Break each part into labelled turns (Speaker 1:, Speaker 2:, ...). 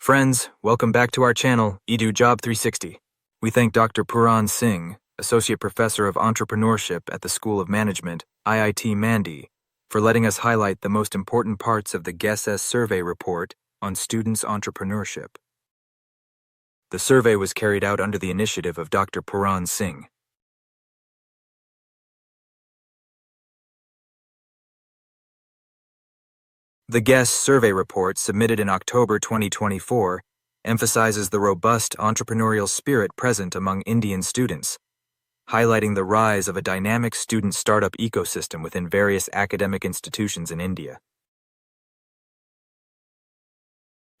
Speaker 1: Friends, welcome back to our channel, edujob 360. We thank Dr. Puran Singh, Associate Professor of Entrepreneurship at the School of Management, IIT-Mandi, for letting us highlight the most important parts of the GUESSS survey report on students' entrepreneurship. The survey was carried out under the initiative of Dr. Puran Singh. The GUESSS survey report, submitted in October 2024, emphasizes the robust entrepreneurial spirit present among Indian students, highlighting the rise of a dynamic student startup ecosystem within various academic institutions in India.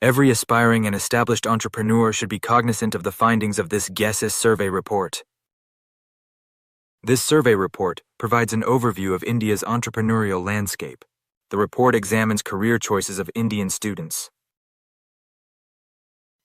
Speaker 1: Every aspiring and established entrepreneur should be cognizant of the findings of this GUESSS survey report. This survey report provides an overview of India's entrepreneurial landscape. The report examines career choices of Indian students,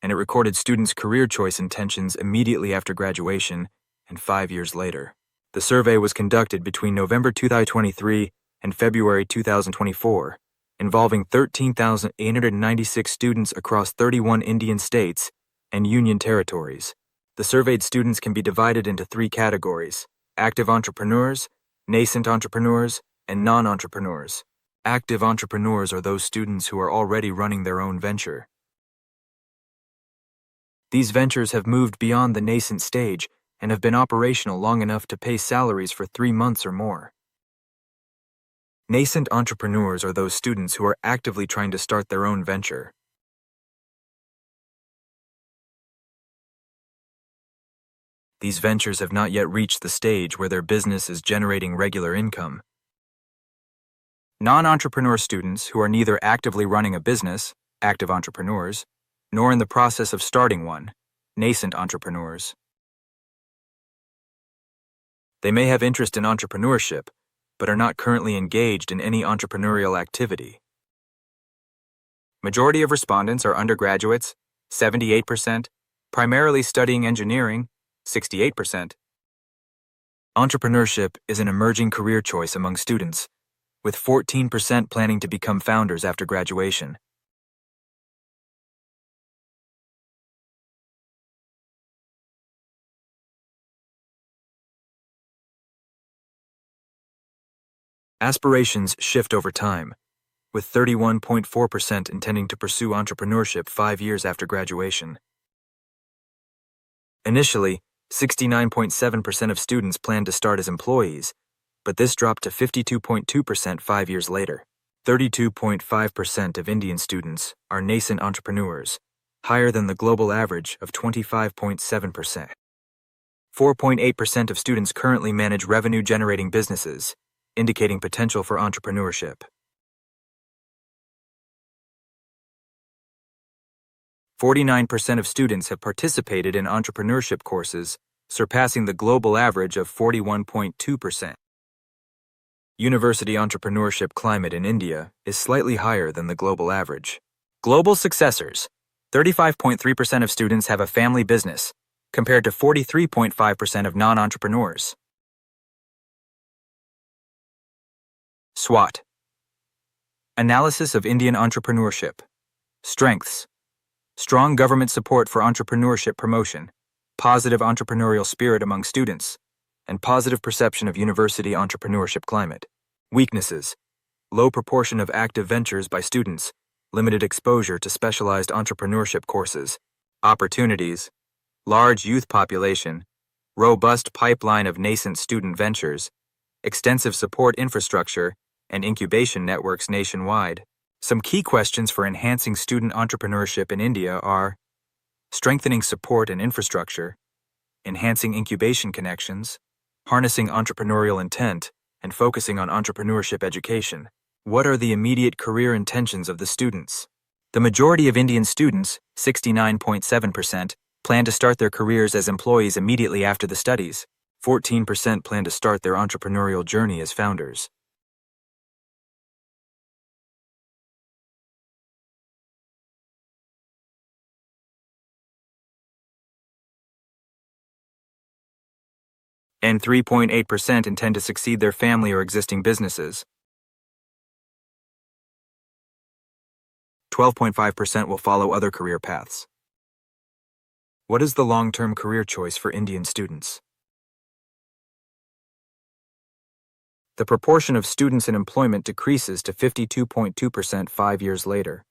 Speaker 1: and it recorded students' career choice intentions immediately after graduation and 5 years later. The survey was conducted between November 2023 and February 2024, involving 13,896 students across 31 Indian states and union territories. The surveyed students can be divided into 3 categories: active entrepreneurs, nascent entrepreneurs, and non-entrepreneurs. Active entrepreneurs are those students who are already running their own venture. These ventures have moved beyond the nascent stage and have been operational long enough to pay salaries for 3 months or more. Nascent entrepreneurs are those students who are actively trying to start their own venture. These ventures have not yet reached the stage where their business is generating regular income. Non-entrepreneur students who are neither actively running a business, active entrepreneurs, nor in the process of starting one, nascent entrepreneurs. They may have interest in entrepreneurship, but are not currently engaged in any entrepreneurial activity. Majority of respondents are undergraduates, 78%, primarily studying engineering, 68%. Entrepreneurship is an emerging career choice among students, with 14% planning to become founders after graduation. Aspirations shift over time, with 31.4% intending to pursue entrepreneurship 5 years after graduation. Initially, 69.7% of students planned to start as employees, but this dropped to 52.2% 5 years later. 32.5% of Indian students are nascent entrepreneurs, higher than the global average of 25.7%. 4.8% of students currently manage revenue-generating businesses, indicating potential for entrepreneurship. 49% of students have participated in entrepreneurship courses, surpassing the global average of 41.2%. University entrepreneurship climate in India is slightly higher than the global average. Global successors: 35.3% of students have a family business, compared to 43.5% of non-entrepreneurs. SWOT. Analysis of Indian entrepreneurship. Strengths: strong government support for entrepreneurship promotion, positive entrepreneurial spirit among students, and positive perception of university entrepreneurship climate. Weaknesses: low proportion of active ventures by students, limited exposure to specialized entrepreneurship courses. Opportunities: large youth population, robust pipeline of nascent student ventures, extensive support infrastructure, and incubation networks nationwide. Some key questions for enhancing student entrepreneurship in India are: strengthening support and infrastructure, enhancing incubation connections, harnessing entrepreneurial intent, and focusing on entrepreneurship education. What are the immediate career intentions of the students? The majority of Indian students, 69.7%, plan to start their careers as employees immediately after the studies. 14% plan to start their entrepreneurial journey as founders. And 3.8% intend to succeed their family or existing businesses. 12.5% will follow other career paths. What is the long-term career choice for Indian students? The proportion of students in employment decreases to 52.2% 5 years later.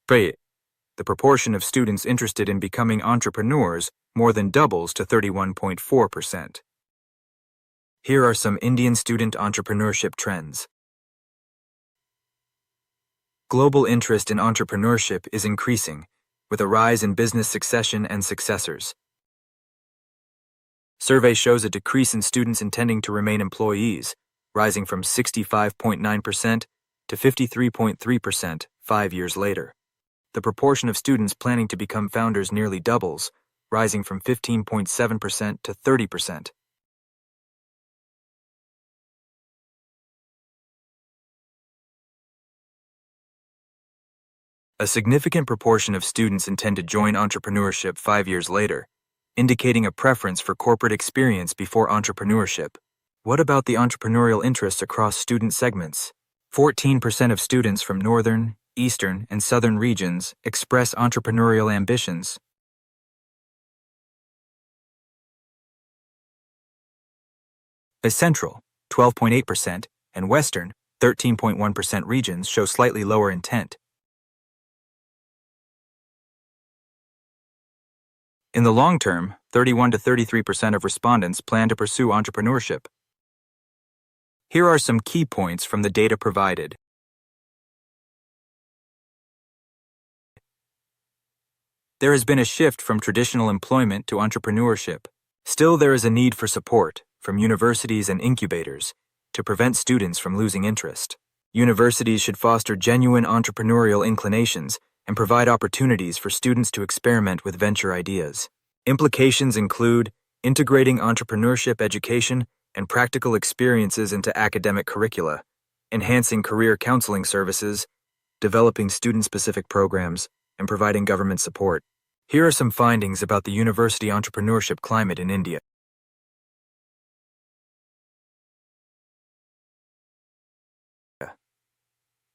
Speaker 1: But the proportion of students interested in becoming entrepreneurs more than doubles to 31.4%. Here are some Indian student entrepreneurship trends. Global interest in entrepreneurship is increasing, with a rise in business succession and successors. Survey shows a decrease in students intending to remain employees, rising from 65.9% to 53.3% 5 years later. The proportion of students planning to become founders nearly doubles, rising from 15.7% to 30%. A significant proportion of students intend to join entrepreneurship 5 years later, indicating a preference for corporate experience before entrepreneurship. What about the entrepreneurial interests across student segments? 14% of students from northern, eastern, and southern regions express entrepreneurial ambitions. As central, 12.8%, and western, 13.1% regions show slightly lower intent. In the long term, 31 to 33% of respondents plan to pursue entrepreneurship. Here are some key points from the data provided. There has been a shift from traditional employment to entrepreneurship. Still, there is a need for support from universities and incubators to prevent students from losing interest. Universities should foster genuine entrepreneurial inclinations and provide opportunities for students to experiment with venture ideas. Implications include integrating entrepreneurship education and practical experiences into academic curricula, enhancing career counseling services, developing student-specific programs, and providing government support. Here are some findings about the university entrepreneurship climate in India.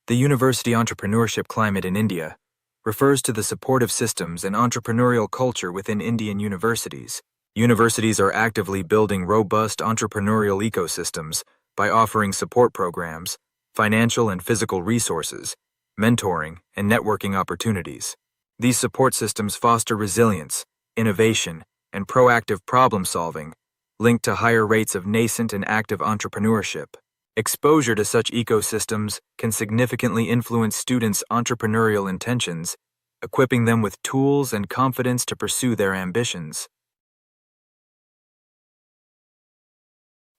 Speaker 1: The university entrepreneurship climate in India refers to the supportive systems and entrepreneurial culture within Indian universities. Universities are actively building robust entrepreneurial ecosystems by offering support programs, financial and physical resources, mentoring, and networking opportunities. These support systems foster resilience, innovation, and proactive problem-solving, linked to higher rates of nascent and active entrepreneurship. Exposure to such ecosystems can significantly influence students' entrepreneurial intentions, equipping them with tools and confidence to pursue their ambitions.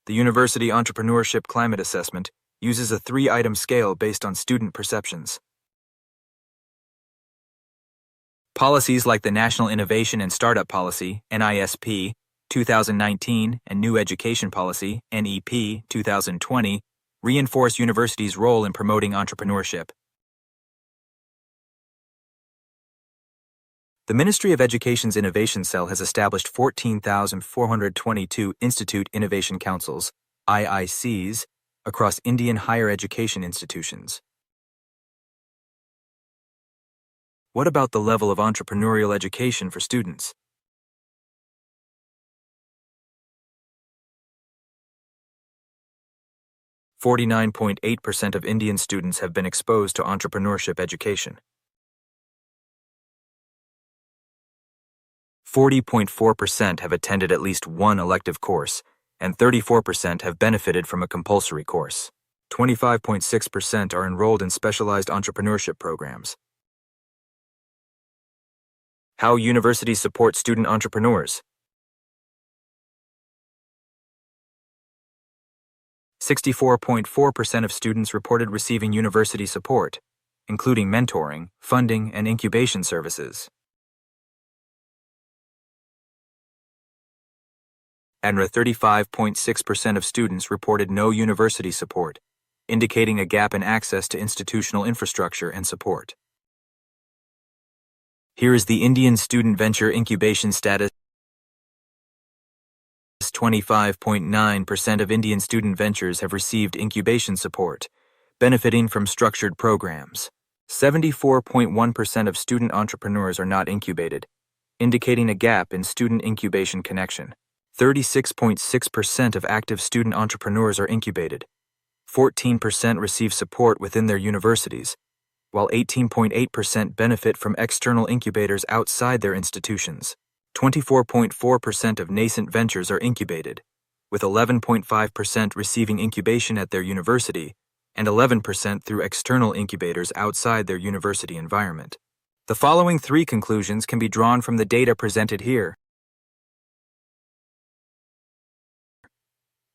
Speaker 1: The University Entrepreneurship Climate Assessment uses a 3-item scale based on student perceptions. Policies like the National Innovation and Startup Policy, NISP, 2019, and New Education Policy, NEP, 2020, reinforce universities' role in promoting entrepreneurship. The Ministry of Education's Innovation Cell has established 14,422 Institute Innovation Councils, IICs, across Indian higher education institutions. What about the level of entrepreneurial education for students? .8% of Indian students have been exposed to entrepreneurship education. 40.4% have attended at least one elective course, and 34% have benefited from a compulsory course. 25.6% are enrolled in specialized entrepreneurship programs. How universities support student entrepreneurs. 64.4% of students reported receiving university support, including mentoring, funding, and incubation services. And 35.6% of students reported no university support, indicating a gap in access to institutional infrastructure and support. Here is the Indian student venture incubation status. 25.9% of Indian student ventures have received incubation support, benefiting from structured programs. 74.1% of student entrepreneurs are not incubated, indicating a gap in student incubation connection. 36.6% of active student entrepreneurs are incubated. 14% receive support within their universities, while 18.8% benefit from external incubators outside their institutions. 24.4% of nascent ventures are incubated, with 11.5% receiving incubation at their university and 11% through external incubators outside their university environment. The following 3 conclusions can be drawn from the data presented here.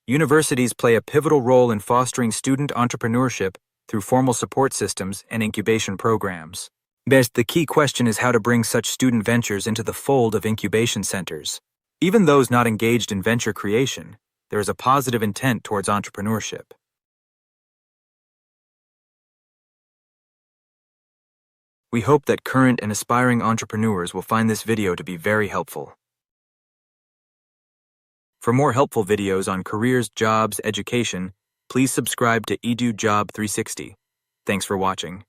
Speaker 1: Universities play a pivotal role in fostering student entrepreneurship through formal support systems and incubation programs. The key question is how to bring such student ventures into the fold of incubation centers. Even those not engaged in venture creation, there is a positive intent towards entrepreneurship. We hope that current and aspiring entrepreneurs will find this video to be very helpful. For more helpful videos on careers, jobs, education, please subscribe to edujob 360. Thanks for watching.